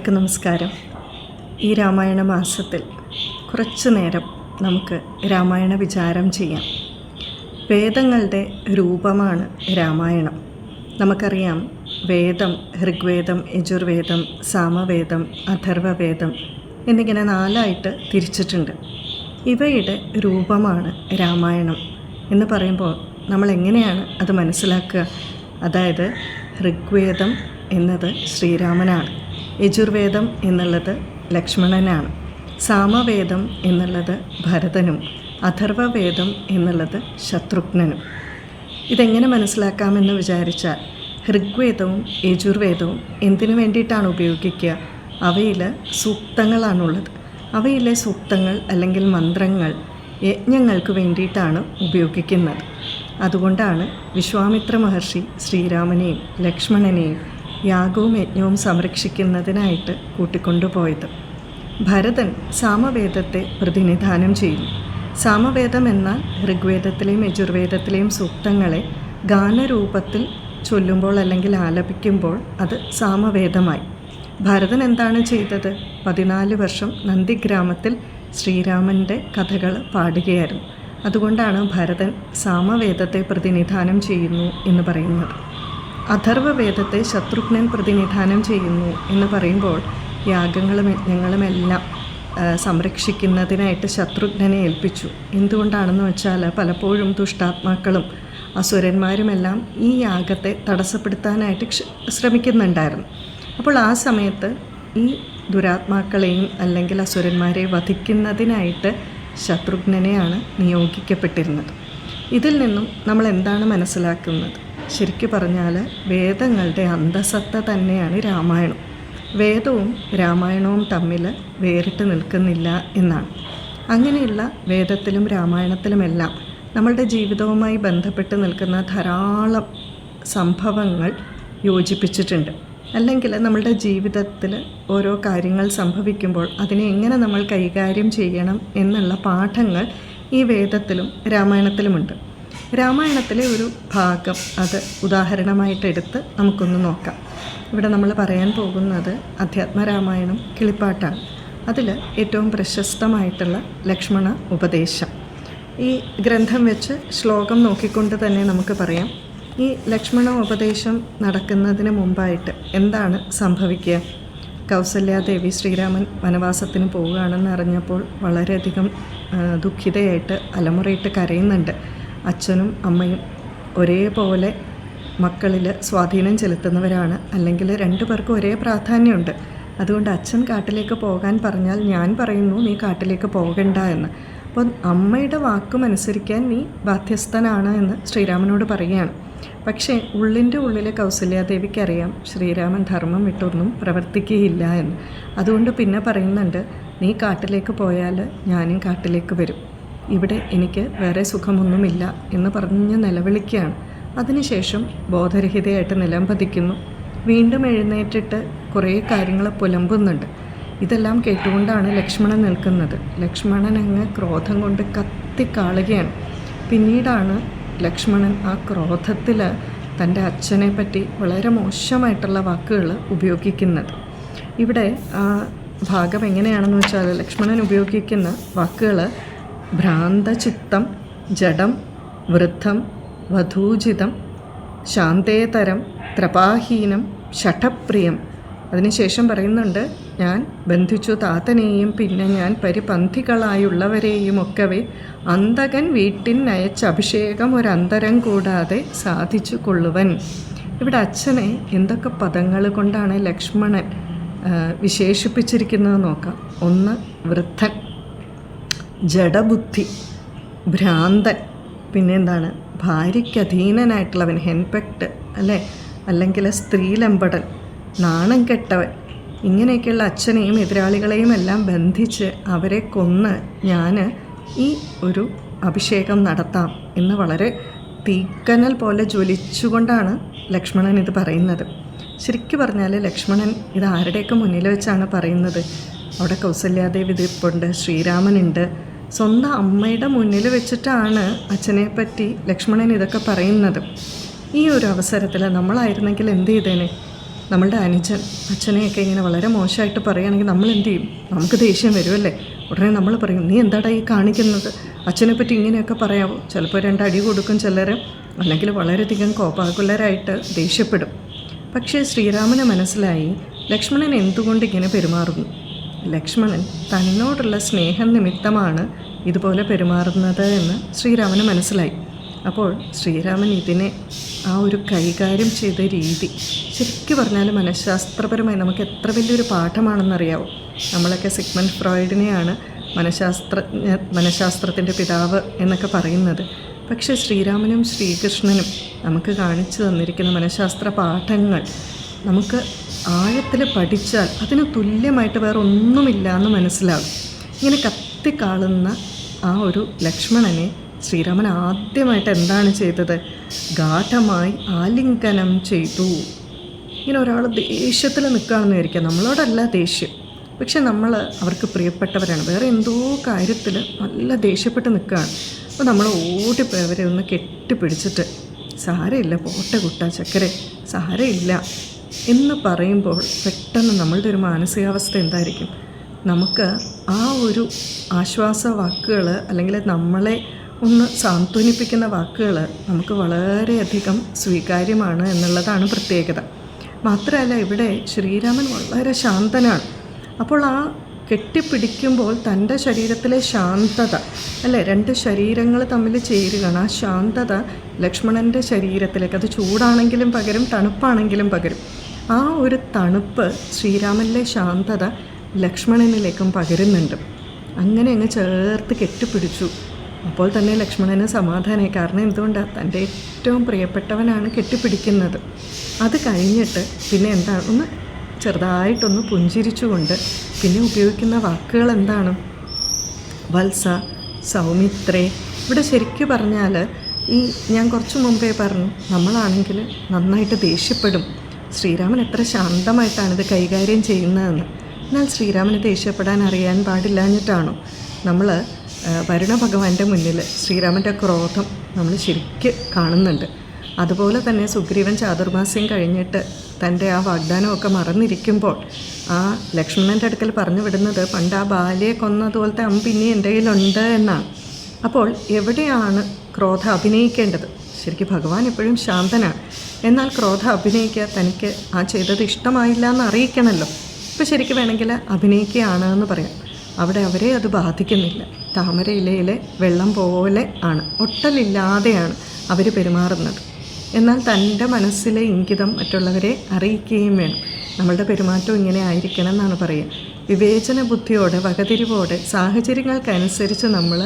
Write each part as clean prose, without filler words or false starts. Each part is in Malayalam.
എല്ലാവർക്കും നമസ്കാരം. ഈ രാമായണ മാസത്തിൽ കുറച്ചു നേരം നമുക്ക് രാമായണ വിചാരം ചെയ്യാം. വേദങ്ങളുടെ രൂപമാണ് രാമായണം. നമുക്കറിയാം, വേദം ഋഗ്വേദം, യജുർവേദം, സാമവേദം, അഥർവവേദം എന്നിങ്ങനെ 4ആയിട്ട് തിരിച്ചിട്ടുണ്ട്. ഇവയുടെ രൂപമാണ് രാമായണം എന്ന് പറയുമ്പോൾ നമ്മൾ എങ്ങനെയാണ് അത് മനസ്സിലാക്കുക? അതായത് ഋഗ്വേദം എന്നത് ശ്രീരാമനാണ്, യജുർവേദം എന്നുള്ളത് ലക്ഷ്മണനാണ്, സാമവേദം എന്നുള്ളത് ഭരതനും, അഥർവവേദം എന്നുള്ളത് ശത്രുഘ്നനും. ഇതെങ്ങനെ മനസ്സിലാക്കാമെന്ന് വിചാരിച്ചാൽ, ഋഗ്വേദവും യജുർവേദവും എന്തിനു വേണ്ടിയിട്ടാണ് ഉപയോഗിക്കുക? അവയിൽ സൂക്തങ്ങളാണുള്ളത്. അവയിലെ സൂക്തങ്ങൾ അല്ലെങ്കിൽ മന്ത്രങ്ങൾ യജ്ഞങ്ങൾക്ക് വേണ്ടിയിട്ടാണ് ഉപയോഗിക്കുന്നത്. അതുകൊണ്ടാണ് വിശ്വാമിത്ര മഹർഷി ശ്രീരാമനെയും ലക്ഷ്മണനെയും യാഗവും യജ്ഞവും സംരക്ഷിക്കുന്നതിനായിട്ട് കൂട്ടിക്കൊണ്ടുപോയത്. ഭരതൻ സാമവേദത്തെ പ്രതിനിധാനം ചെയ്യുന്നു. സാമവേദം എന്നാൽ ഋഗ്വേദത്തിലെയും യജുർവേദത്തിലെയും സൂക്തങ്ങളെ ഗാനരൂപത്തിൽ ചൊല്ലുമ്പോൾ അല്ലെങ്കിൽ ആലപിക്കുമ്പോൾ അത് സാമവേദമായി. ഭരതൻ എന്താണ് ചെയ്തത്? 14 വർഷം നന്ദിഗ്രാമത്തിൽ ശ്രീരാമൻ്റെ കഥകൾ പാടുകയായിരുന്നു. അതുകൊണ്ടാണ് ഭരതൻ സാമവേദത്തെ പ്രതിനിധാനം ചെയ്യുന്നു എന്ന് പറയുന്നത്. അഥർവവേദത്തെ ശത്രുഘ്നൻ പ്രതിനിധാനം ചെയ്യുന്നു എന്ന് പറയുമ്പോൾ യാഗങ്ങളും യജ്ഞങ്ങളുമെല്ലാം സംരക്ഷിക്കുന്നതിനായിട്ട് ശത്രുഘ്നനെ ഏൽപ്പിച്ചു. എന്തുകൊണ്ടാണെന്ന് വെച്ചാൽ, പലപ്പോഴും ദുഷ്ടാത്മാക്കളും അസുരന്മാരുമെല്ലാം ഈ യാഗത്തെ തടസ്സപ്പെടുത്താനായിട്ട് ശ്രമിക്കുന്നുണ്ടായിരുന്നു. അപ്പോൾ ആ സമയത്ത് ഈ ദുരാത്മാക്കളെയും അല്ലെങ്കിൽ അസുരന്മാരെ വധിക്കുന്നതിനായിട്ട് ശത്രുഘ്നനെയാണ് നിയോഗിക്കപ്പെട്ടിരുന്നത്. ഇതിൽ നിന്നും നമ്മൾ എന്താണ് മനസ്സിലാക്കുന്നത്? ശരിക്കു പറഞ്ഞാൽ വേദങ്ങളുടെ അന്തസത്ത തന്നെയാണ് രാമായണം. വേദവും രാമായണവും തമ്മിൽ വേറിട്ട് നിൽക്കുന്നില്ല എന്നാണ്. അങ്ങനെയുള്ള വേദത്തിലും രാമായണത്തിലുമെല്ലാം നമ്മളുടെ ജീവിതവുമായി ബന്ധപ്പെട്ട് നിൽക്കുന്ന ധാരാളം സംഭവങ്ങൾ യോജിപ്പിച്ചിട്ടുണ്ട്. അല്ലെങ്കിൽ നമ്മളുടെ ജീവിതത്തിൽ ഓരോ കാര്യങ്ങൾ സംഭവിക്കുമ്പോൾ അതിനെ എങ്ങനെ നമ്മൾ കൈകാര്യം ചെയ്യണം എന്നുള്ള പാഠങ്ങൾ ഈ വേദത്തിലും രാമായണത്തിലുമുണ്ട്. രാമായണത്തിലെ ഒരു ഭാഗം അത് ഉദാഹരണമായിട്ടെടുത്ത് നമുക്കൊന്ന് നോക്കാം. ഇവിടെ നമ്മൾ പറയാൻ പോകുന്നത് അധ്യാത്മരാമായണം കിളിപ്പാട്ടാണ്. അതിൽ ഏറ്റവും പ്രശസ്തമായിട്ടുള്ള ലക്ഷ്മണ ഉപദേശം. ഈ ഗ്രന്ഥം വെച്ച് ശ്ലോകം നോക്കിക്കൊണ്ട് തന്നെ നമുക്ക് പറയാം, ഈ ലക്ഷ്മണ ഉപദേശം നടക്കുന്നതിന് മുമ്പായിട്ട് എന്താണ് സംഭവിക്കുക? കൗസല്യാദേവി ശ്രീരാമൻ വനവാസത്തിന് പോവുകയാണെന്ന് അറിഞ്ഞപ്പോൾ വളരെയധികം ദുഃഖിതയായിട്ട് അലമുറയിട്ട് കരയുന്നുണ്ട്. അച്ഛനും അമ്മയും ഒരേപോലെ മക്കളിൽ സ്വാധീനം ചെലുത്തുന്നവരാണ്, അല്ലെങ്കിൽ 2 പേർക്കും ഒരേ പ്രാധാന്യമുണ്ട്. അതുകൊണ്ട് അച്ഛൻ കാട്ടിലേക്ക് പോകാൻ പറഞ്ഞാൽ ഞാൻ പറയുന്നു നീ കാട്ടിലേക്ക് പോകണ്ട എന്ന്. അപ്പോൾ അമ്മയുടെ വാക്കുമനുസരിക്കാൻ നീ ബാധ്യസ്ഥനാണ് എന്ന് ശ്രീരാമനോട് പറയുകയാണ്. പക്ഷേ ഉള്ളിൻ്റെ ഉള്ളിലെ കൗസല്യാദേവിക്ക് അറിയാം ശ്രീരാമൻ ധർമ്മം വിട്ടൊന്നും പ്രവർത്തിക്കുകയില്ല എന്ന്. അതുകൊണ്ട് പിന്നെ പറയുന്നുണ്ട്, നീ കാട്ടിലേക്ക് പോയാൽ ഞാനും കാട്ടിലേക്ക് വരും, ഇവിടെ എനിക്ക് വേറെ സുഖമൊന്നുമില്ല എന്ന് പറഞ്ഞ് നിലവിളിക്കുകയാണ്. അതിനുശേഷം ബോധരഹിതയായിട്ട് നിലംപതിക്കുന്നു. വീണ്ടും എഴുന്നേറ്റിട്ട് കുറേ കാര്യങ്ങൾ പുലമ്പുന്നുണ്ട്. ഇതെല്ലാം കേട്ടുകൊണ്ടാണ് ലക്ഷ്മണൻ നിൽക്കുന്നത്. ലക്ഷ്മണൻ അങ്ങ് ക്രോധം കൊണ്ട് കത്തിക്കാളുകയാണ്. പിന്നീടാണ് ലക്ഷ്മണൻ ആ ക്രോധത്തിൽ തൻ്റെ അച്ഛനെ പറ്റി വളരെ മോശമായിട്ടുള്ള വാക്കുകൾ ഉപയോഗിക്കുന്നത്. ഇവിടെ ആ ഭാഗം എങ്ങനെയാണെന്ന് വെച്ചാൽ, ലക്ഷ്മണൻ ഉപയോഗിക്കുന്ന വാക്കുകൾ ഭ്രാന്തചിത്തം, ജഡം, വൃദ്ധം, വധൂജിതം, ശാന്തേതരം, ത്രപാഹീനം, ഷഠപ്രിയം. അതിനുശേഷം പറയുന്നുണ്ട്, ഞാൻ ബന്ധിച്ചു താതനെയും പിന്നെ ഞാൻ പരിപന്ഥികളായുള്ളവരെയും ഒക്കവേ അന്തകൻ വീട്ടിൻ നയച്ച അഭിഷേകം ഒരന്തരം കൂടാതെ സാധിച്ചു കൊള്ളുവൻ. ഇവിടെ അച്ഛനെ എന്തൊക്കെ പദങ്ങൾ കൊണ്ടാണ് ലക്ഷ്മണൻ വിശേഷിപ്പിച്ചിരിക്കുന്നത് നോക്കാം. 1 വൃദ്ധൻ, ജഡബുദ്ധി, ഭ്രാന്തൻ, പിന്നെന്താണ് ഭാര്യയ്ക്കധീനനായിട്ടുള്ളവൻ, ഹെൻപെക്ട് അല്ലേ, അല്ലെങ്കിൽ സ്ത്രീലമ്പടൻ, നാണം കെട്ടവൻ. ഇങ്ങനെയൊക്കെയുള്ള അച്ഛനെയും എതിരാളികളെയും എല്ലാം ബന്ധിച്ച് അവരെ കൊന്ന് ഞാൻ ഈ ഒരു അഭിഷേകം നടത്താം എന്ന് വളരെ തീക്കനൽ പോലെ ജ്വലിച്ചുകൊണ്ടാണ് ലക്ഷ്മണൻ ഇത് പറയുന്നത്. ശരിക്കും പറഞ്ഞാൽ ലക്ഷ്മണൻ ഇത് ആരുടെയൊക്കെ മുന്നിൽ വെച്ചാണ് പറയുന്നത്? അവിടെ കൗസല്യാദേവി ഇതിപ്പുണ്ട്, ശ്രീരാമനുണ്ട്. സ്വന്തം അമ്മയുടെ മുന്നിൽ വെച്ചിട്ടാണ് അച്ഛനെപ്പറ്റി ലക്ഷ്മണൻ ഇതൊക്കെ പറയുന്നത്. ഈ ഒരു അവസരത്തിൽ നമ്മളായിരുന്നെങ്കിൽ എന്ത് ചെയ്തേനെ? നമ്മളുടെ അനുജൻ അച്ഛനെയൊക്കെ ഇങ്ങനെ വളരെ മോശമായിട്ട് പറയുകയാണെങ്കിൽ നമ്മൾ എന്ത് ചെയ്യും? നമുക്ക് ദേഷ്യം വരുമല്ലേ? ഉടനെ നമ്മൾ പറയും, നീ എന്താടാ ഈ കാണിക്കുന്നത്? അച്ഛനെ പറ്റി ഇങ്ങനെയൊക്കെ പറയാമോ? ചിലപ്പോൾ 2 അടി കൊടുക്കും ചിലർ, അല്ലെങ്കിൽ വളരെയധികം കോപാകുലരായിട്ട് ദേഷ്യപ്പെടും. പക്ഷേ ശ്രീരാമന് മനസ്സിലായി ലക്ഷ്മണൻ എന്തുകൊണ്ട് ഇങ്ങനെ പെരുമാറുന്നു. ലക്ഷ്മണൻ തന്നോടുള്ള സ്നേഹം നിമിത്തമാണ് ഇതുപോലെ പെരുമാറുന്നത് എന്ന് ശ്രീരാമന് മനസ്സിലായി. അപ്പോൾ ശ്രീരാമൻ ഇതിനെ ആ ഒരു കൈകാര്യം ചെയ്ത രീതി ശരിക്കും പറഞ്ഞാൽ മനഃശാസ്ത്രപരമായി നമുക്ക് എത്ര വലിയൊരു പാഠമാണെന്നറിയാവോ. നമ്മളൊക്കെ സിഗ്മണ്ട് ഫ്രോയിഡിനെയാണ് മനഃശാസ്ത്രത്തിൻ്റെ പിതാവ് എന്നൊക്കെ പറയുന്നത്. പക്ഷേ ശ്രീരാമനും ശ്രീകൃഷ്ണനും നമുക്ക് കാണിച്ചു തന്നിരിക്കുന്ന മനഃശാസ്ത്ര പാഠങ്ങൾ നമുക്ക് ആഴത്തിൽ പഠിച്ചാൽ അതിന് തുല്യമായിട്ട് വേറെ ഒന്നുമില്ല എന്ന് മനസ്സിലാകും. ഇങ്ങനെ കത്തിക്കാളുന്ന ആ ഒരു ലക്ഷ്മണനെ ശ്രീരാമൻ ആദ്യമായിട്ട് എന്താണ് ചെയ്തത്? ഗാഠമായി ആലിംഗനം ചെയ്തു. ഇങ്ങനെ ഒരാൾ ദേഷ്യത്തിൽ നിൽക്കുകയാണെന്ന് വിചാരിക്കുക, നമ്മളോടല്ല ദേഷ്യം, പക്ഷെ നമ്മൾ അവർക്ക് പ്രിയപ്പെട്ടവരാണ്, വേറെ എന്തോ കാര്യത്തിൽ നല്ല ദേഷ്യപ്പെട്ട് നിൽക്കുകയാണ്. അപ്പോൾ നമ്മൾ ഓടിപ്പോയി അവരെ ഒന്ന് കെട്ടിപ്പിടിച്ചിട്ട് സാരമില്ല, പോട്ടെ കുട്ടാ ചക്കരെ, സാരമില്ല എന്ന് പറയുമ്പോൾ പെട്ടെന്ന് നമ്മളുടെ ഒരു മാനസികാവസ്ഥ എന്തായിരിക്കും? നമുക്ക് ആ ഒരു ആശ്വാസ വാക്കുകൾ അല്ലെങ്കിൽ നമ്മളെ ഒന്ന് സാന്ത്വനിപ്പിക്കുന്ന വാക്കുകൾ നമുക്ക് വളരെയധികം സ്വീകാര്യമാണ് എന്നുള്ളതാണ് പ്രത്യേകത. മാത്രമല്ല ഇവിടെ ശ്രീരാമൻ വളരെ ശാന്തനാണ്. അപ്പോൾ ആ കെട്ടിപ്പിടിക്കുമ്പോൾ തൻ്റെ ശരീരത്തിലെ ശാന്തത, അല്ലേ, 2 ശരീരങ്ങൾ തമ്മിൽ ചേരുകയാണ്. ആ ശാന്തത ലക്ഷ്മണൻ്റെ ശരീരത്തിലേക്ക്, അത് ചൂടാണെങ്കിലും പകരും തണുപ്പാണെങ്കിലും പകരും. ആ ഒരു തണുപ്പ് ശ്രീരാമനിലെ ശാന്തത ലക്ഷ്മണനിലേക്കും പകരുന്നുണ്ട്. അങ്ങനെ അങ്ങ് ചേർത്ത് കെട്ടിപ്പിടിച്ചു. അപ്പോൾ തന്നെ ലക്ഷ്മണന് സമാധാനമായി. കാരണം എന്തുകൊണ്ടാണ്? തൻ്റെ ഏറ്റവും പ്രിയപ്പെട്ടവനാണ് കെട്ടിപ്പിടിക്കുന്നത്. അത് കഴിഞ്ഞിട്ട് പിന്നെ എന്താണ്, ഒന്ന് ചെറുതായിട്ടൊന്ന് പുഞ്ചിരിച്ചുകൊണ്ട് പിന്നെ ഉപയോഗിക്കുന്ന വാക്കുകൾ എന്താണ്? വത്സ, സൗമിത്രേ. ഇവിടെ ശരിക്കും പറഞ്ഞാൽ ഞാൻ കുറച്ച് മുമ്പേ പറഞ്ഞു, നമ്മളാണെങ്കിൽ നന്നായിട്ട് ദേഷ്യപ്പെടും. ശ്രീരാമൻ എത്ര ശാന്തമായിട്ടാണിത് കൈകാര്യം ചെയ്യുന്നതെന്ന്. എന്നാൽ ശ്രീരാമന് ദേഷ്യപ്പെടാൻ അറിയാൻ പാടില്ലാഞ്ഞിട്ടാണോ? നമ്മൾ വരുണ ഭഗവാന്റെ മുന്നിൽ ശ്രീരാമൻ്റെ ക്രോധം നമ്മൾ ശരിക്കും കാണുന്നുണ്ട്. അതുപോലെ തന്നെ സുഗ്രീവൻ ചാതുർമാസ്യം കഴിഞ്ഞിട്ട് തൻ്റെ ആ വാഗ്ദാനമൊക്കെ മറന്നിരിക്കുമ്പോൾ ആ ലക്ഷ്മണൻ്റെ അടുക്കൽ പറഞ്ഞു വിടുന്നത് പണ്ട് ആ ബാലിയെ കൊന്നതുപോലത്തെ അമ്പിനി എൻ്റെ കയ്യിലുണ്ട് എന്നാണ്. അപ്പോൾ എവിടെയാണ് ക്രോധം അഭിനയിക്കേണ്ടത്? ശരിക്കും ഭഗവാൻ എപ്പോഴും ശാന്തനാണ്. എന്നാൽ ക്രോധം അഭിനയിക്കുക, തനിക്ക് ആ ചെയ്തത് ഇഷ്ടമായില്ല എന്ന് അറിയിക്കണമല്ലോ. ഇപ്പോൾ ശരിക്കും വേണമെങ്കിൽ അഭിനയിക്കുകയാണ് എന്ന് പറയാം. അവിടെ അവരെ അത് ബാധിക്കുന്നില്ല. താമരയിലയിലെ വെള്ളം പോലെ ആണ്, ഒട്ടലില്ലാതെയാണ് അവർ പെരുമാറുന്നത്. എന്നാൽ തൻ്റെ മനസ്സിലെ ഇംഗിതം മറ്റുള്ളവരെ അറിയിക്കുകയും വേണം. നമ്മളുടെ പെരുമാറ്റം ഇങ്ങനെ ആയിരിക്കണം എന്നാണ് പറയുക. വിവേചന ബുദ്ധിയോടെ, വകതിരിവോടെ, സാഹചര്യങ്ങൾക്കനുസരിച്ച് നമ്മൾ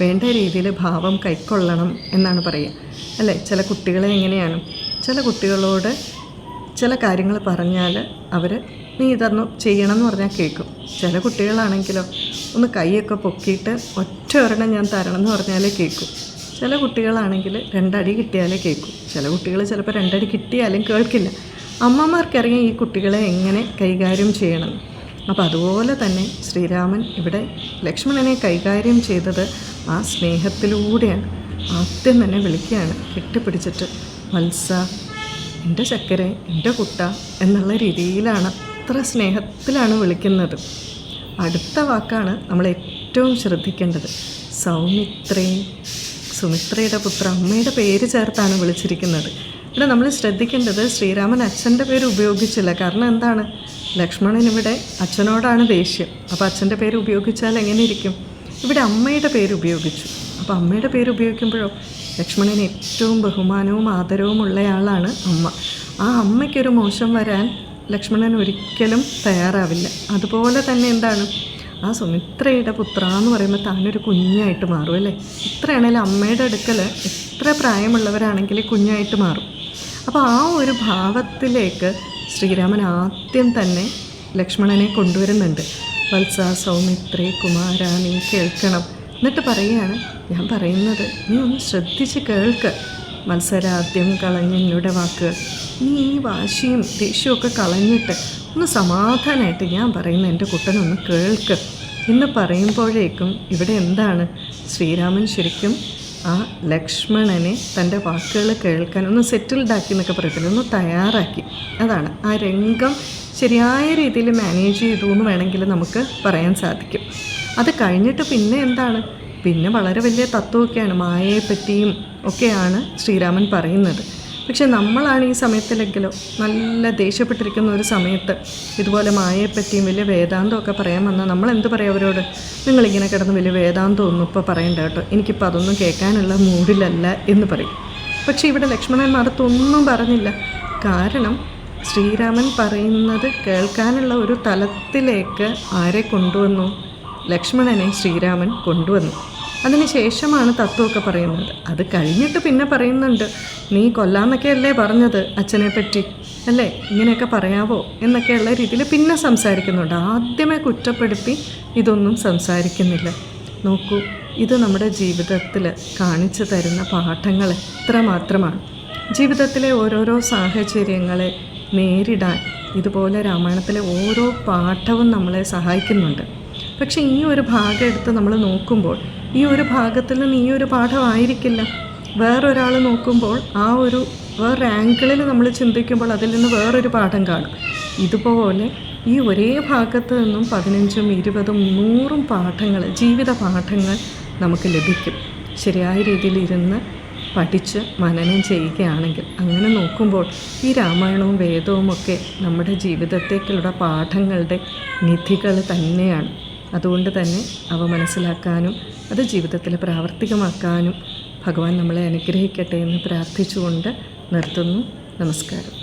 വേണ്ട രീതിയിൽ ഭാവം കൈക്കൊള്ളണം എന്നാണ് പറയുക, അല്ലേ? ചില കുട്ടികളെ എങ്ങനെയാണ്, ചില കുട്ടികളോട് ചില കാര്യങ്ങൾ പറഞ്ഞാൽ അവർ നീ ഇതൊന്ന് ചെയ്യണം എന്ന് പറഞ്ഞാൽ കേൾക്കും. ചില കുട്ടികളാണെങ്കിലോ ഒന്ന് കൈയൊക്കെ പൊക്കിയിട്ട് ഒറ്റ ഒരെണ്ണം ഞാൻ തരണം എന്ന് പറഞ്ഞാലേ കേൾക്കും. ചില കുട്ടികളാണെങ്കിൽ 2 അടി കിട്ടിയാലേ കേൾക്കും. ചില കുട്ടികൾ ചിലപ്പോൾ 2 അടി കിട്ടിയാലും കേൾക്കില്ല. അമ്മമാർക്കറിയാം ഈ കുട്ടികളെ എങ്ങനെ കൈകാര്യം ചെയ്യണം. അപ്പോൾ അതുപോലെ തന്നെ ശ്രീരാമൻ ഇവിടെ ലക്ഷ്മണനെ കൈകാര്യം ചെയ്തത് ആ സ്നേഹത്തിലൂടെയാണ്. ആദ്യം തന്നെ വിളിക്കുകയാണ് കെട്ടിപ്പിടിച്ചിട്ട്, വത്സ, എൻ്റെ ചക്കരെ, എൻ്റെ കുട്ട എന്നുള്ള രീതിയിലാണ്, അത്ര സ്നേഹത്തിലാണ് വിളിക്കുന്നത്. അടുത്ത വാക്കാണ് നമ്മൾ ഏറ്റവും ശ്രദ്ധിക്കേണ്ടത്. സൗമിത്രേ, സുമിത്രയുടെ പുത്ര, അമ്മയുടെ പേര് ചേർത്താണ് വിളിച്ചിരിക്കുന്നത്. ഇവിടെ നമ്മൾ ശ്രദ്ധിക്കേണ്ടത് ശ്രീരാമൻ അച്ഛൻ്റെ പേര് ഉപയോഗിച്ചില്ല. കാരണം എന്താണ്? ലക്ഷ്മണൻ ഇവിടെ അച്ഛനോടാണ് ദേഷ്യം. അപ്പോൾ അച്ഛൻ്റെ പേര് ഉപയോഗിച്ചാൽ എങ്ങനെ ഇരിക്കും? ഇവിടെ അമ്മയുടെ പേര് ഉപയോഗിച്ചു. അപ്പോൾ അമ്മയുടെ പേര് ഉപയോഗിക്കുമ്പോഴോ ലക്ഷ്മണന് ഏറ്റവും ബഹുമാനവും ആദരവും ഉള്ളയാളാണ് അമ്മ. ആ അമ്മയ്ക്കൊരു മോശം വരാൻ ലക്ഷ്മണൻ ഒരിക്കലും തയ്യാറാവില്ല. അതുപോലെ തന്നെ എന്താണ്, ആ സുമിത്രയുടെ പുത്ര എന്ന് പറയുമ്പോൾ താനൊരു കുഞ്ഞായിട്ട് മാറും, അല്ലേ? ഇത്രയാണെങ്കിലും അമ്മയുടെ അടുക്കൽ എത്ര പ്രായമുള്ളവരാണെങ്കിൽ കുഞ്ഞായിട്ട് മാറും. അപ്പോൾ ആ ഒരു ഭാവത്തിലേക്ക് ശ്രീരാമൻ ആദ്യം തന്നെ ലക്ഷ്മണനെ കൊണ്ടുവരുന്നുണ്ട്. വത്സ, സൗമിത്രേ, കുമാര, നീ കേൾക്കണം. എന്നിട്ട് പറയുകയാണ്, ഞാൻ പറയുന്നത് നീ ഒന്ന് ശ്രദ്ധിച്ച് കേൾക്ക്. മത്സരാദ്യം കളഞ്ഞ് എന്നോട് വാക്കുകൾ, നീ ഈ വാശിയും ദേഷ്യമൊക്കെ കളഞ്ഞിട്ട് ഒന്ന് സമാധാനമായിട്ട് ഞാൻ പറയുന്ന എൻ്റെ കുട്ടനൊന്ന് കേൾക്ക് എന്ന് പറയുമ്പോഴേക്കും ഇവിടെ എന്താണ്, ശ്രീരാമൻ ശരിക്കും ആ ലക്ഷ്മണനെ തൻ്റെ വാക്കുകൾ കേൾക്കാൻ ഒന്ന് സെറ്റിൽഡാക്കി എന്നൊക്കെ പറയത്തില്ല, ഒന്ന് തയ്യാറാക്കി. അതാണ് ആ രംഗം ശരിയായ രീതിയിൽ മാനേജ് ചെയ്തു എന്ന് വേണമെങ്കിൽ നമുക്ക് പറയാൻ സാധിക്കും. അത് കഴിഞ്ഞിട്ട് പിന്നെ എന്താണ്, പിന്നെ വളരെ വലിയ തത്വമൊക്കെയാണ്, മായയെപ്പറ്റിയും ഒക്കെയാണ് ശ്രീരാമൻ പറയുന്നത്. പക്ഷെ നമ്മളാണ് ഈ സമയത്തിലെങ്കിലോ നല്ല ദേഷ്യപ്പെട്ടിരിക്കുന്ന ഒരു സമയത്ത് ഇതുപോലെ മായയെപ്പറ്റിയും വലിയ വേദാന്തമൊക്കെ പറയാൻ വന്നാൽ നമ്മൾ എന്ത് പറയും അവരോട്? നിങ്ങളിങ്ങനെ കിടന്ന് വലിയ വേദാന്തമൊന്നും ഇപ്പോൾ പറയണ്ട കേട്ടോ, എനിക്കിപ്പോൾ അതൊന്നും കേൾക്കാനുള്ള മൂഡിലല്ല എന്ന് പറയും. പക്ഷേ ഇവിടെ ലക്ഷ്മണൻ മറുത്തൊന്നും പറഞ്ഞില്ല. കാരണം ശ്രീരാമൻ പറയുന്നത് കേൾക്കാനുള്ള ഒരു തലത്തിലേക്ക് ആരെ കൊണ്ടുവന്നു? ലക്ഷ്മണനെ ശ്രീരാമൻ കൊണ്ടുവന്നു. അതിന് ശേഷമാണ് തത്വമൊക്കെ പറയുന്നത്. അത് കഴിഞ്ഞിട്ട് പിന്നെ പറയുന്നുണ്ട്, നീ കൊല്ലാന്നൊക്കെയല്ലേ പറഞ്ഞത് അച്ഛനെ പറ്റി അല്ലേ, ഇങ്ങനെയൊക്കെ പറയാവോ എന്നൊക്കെയുള്ള രീതിയിൽ പിന്നെ സംസാരിക്കുന്നുണ്ട്. ആദ്യമേ കുറ്റപ്പെടുത്തി ഇതൊന്നും സംസാരിക്കുന്നില്ല. നോക്കൂ, ഇത് നമ്മുടെ ജീവിതത്തിൽ കാണിച്ചു തരുന്ന പാഠങ്ങൾ എത്ര മാത്രമാണ്. ജീവിതത്തിലെ ഓരോരോ സാഹചര്യങ്ങളെ നേരിടാൻ ഇതുപോലെ രാമായണത്തിലെ ഓരോ പാഠവും നമ്മളെ സഹായിക്കുന്നുണ്ട്. പക്ഷേ ഈ ഒരു ഭാഗം എടുത്ത് നമ്മൾ നോക്കുമ്പോൾ ഈ ഒരു ഭാഗത്തിൽ നിന്ന് ഈ ഒരു പാഠമായിരിക്കില്ല. വേറൊരാൾ നോക്കുമ്പോൾ ആ ഒരു വേറൊരു ആംഗിളിൽ നമ്മൾ ചിന്തിക്കുമ്പോൾ അതിൽ നിന്ന് വേറൊരു പാഠം കാണും. ഇതുപോലെ ഈ ഒരേ ഭാഗത്ത് നിന്നും 15, 20, 100 പാഠങ്ങൾ, ജീവിത പാഠങ്ങൾ നമുക്ക് ലഭിക്കും. ശരിയായ രീതിയിൽ ഇരുന്ന് പഠിച്ച് മനനം ചെയ്യുകയാണെങ്കിൽ. അങ്ങനെ നോക്കുമ്പോൾ ഈ രാമായണവും വേദവും ഒക്കെ നമ്മുടെ ജീവിതത്തേക്കുള്ള പാഠങ്ങളുടെ നിധികൾ തന്നെയാണ്. അതുകൊണ്ട് തന്നെ അവ മനസ്സിലാക്കാനും അത് ജീവിതത്തിൽ പ്രാവർത്തികമാക്കാനും ഭഗവാൻ നമ്മളെ അനുഗ്രഹിക്കട്ടെ എന്ന് പ്രാർത്ഥിച്ചുകൊണ്ട് നിർത്തുന്നു. നമസ്കാരം.